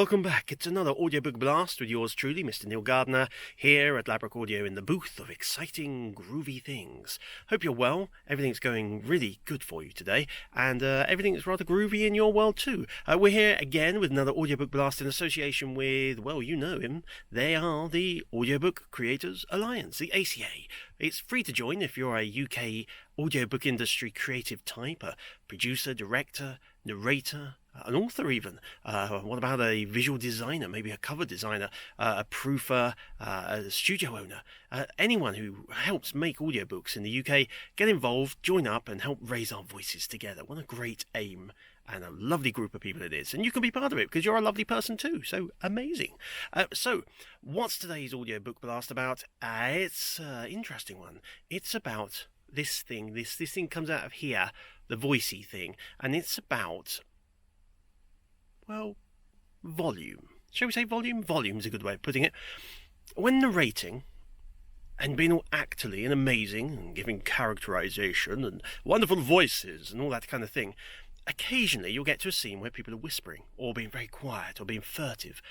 Welcome back. It's another Audiobook Blast with yours truly, Mr. Neil Gardner, here at Ladbroke Audio in the booth of exciting, groovy things. Hope you're well. Everything's going really good for you today, and everything's rather groovy in your world too. We're here again with another Audiobook Blast in association with, well, you know him. They are the Audiobook Creators Alliance, the ACA. It's free to join if you're a UK audiobook industry creative type, a producer, director, narrator, an author even. What about a visual designer, maybe a cover designer, a proofer, a studio owner, anyone who helps make audiobooks in the UK, get involved, join up and help raise our voices together. What a great aim and a lovely group of people it is. And you can be part of it because you're a lovely person too. So amazing. So what's today's Audiobook Blast about? It's an interesting one. It's about this thing. This thing comes out of here, the voicey thing. And it's about, well, volume. Shall we say volume? Volume's a good way of putting it. When narrating and being all actorly and amazing and giving characterization and wonderful voices and all that kind of thing, occasionally you'll get to a scene where people are whispering or being very quiet or being furtive.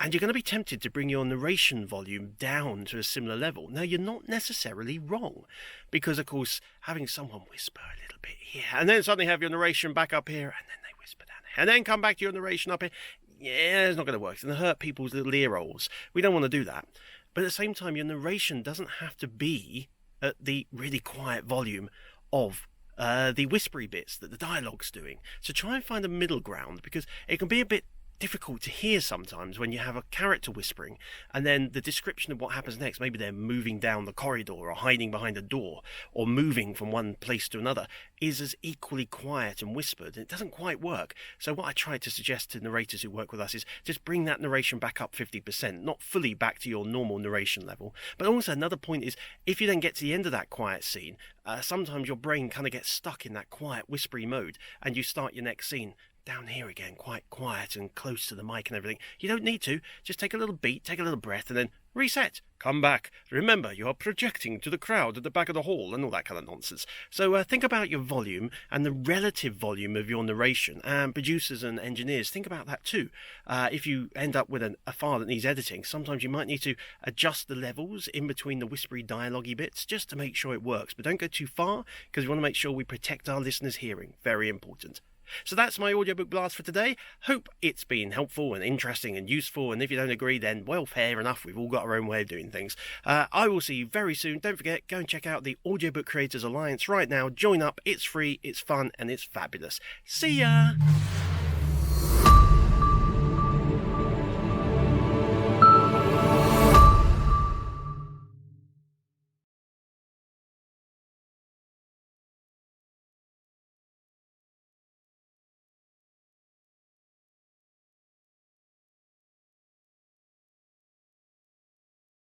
And you're going to be tempted to bring your narration volume down to a similar level. Now, you're not necessarily wrong, because, of course, having someone whisper a little bit here, and then suddenly have your narration back up here, and then they whisper down here, and then come back to your narration up here, yeah, it's not going to work. It's going to hurt people's little ear rolls. We don't want to do that. But at the same time, your narration doesn't have to be at the really quiet volume of the whispery bits that the dialogue's doing. So try and find a middle ground, because it can be a bit difficult to hear sometimes when you have a character whispering and then the description of what happens next. Maybe they're moving down the corridor or hiding behind a door or moving from one place to another is as equally quiet and whispered, and it doesn't quite work. So what I try to suggest to narrators who work with us is just bring that narration back up 50%, not fully back to your normal narration level. But also another point is, if you then get to the end of that quiet scene, sometimes your brain kind of gets stuck in that quiet whispery mode and you start your next scene down here again, quite quiet and close to the mic and everything. You don't need to. Just take a little beat, take a little breath, and then reset. Come back. Remember, you are projecting to the crowd at the back of the hall and all that kind of nonsense. So think about your volume and the relative volume of your narration. And producers and engineers, think about that too. If you end up with a file that needs editing, sometimes you might need to adjust the levels in between the whispery dialogue-y bits just to make sure it works. But don't go too far, because we want to make sure we protect our listeners' hearing. Very important. So that's my Audiobook Blast for today. Hope it's been helpful and interesting and useful. And if you don't agree, then, well, fair enough. We've all got our own way of doing things. I will see you very soon. Don't forget, go and check out the Audiobook Creators Alliance right now. Join up. It's free, it's fun, and it's fabulous. See ya!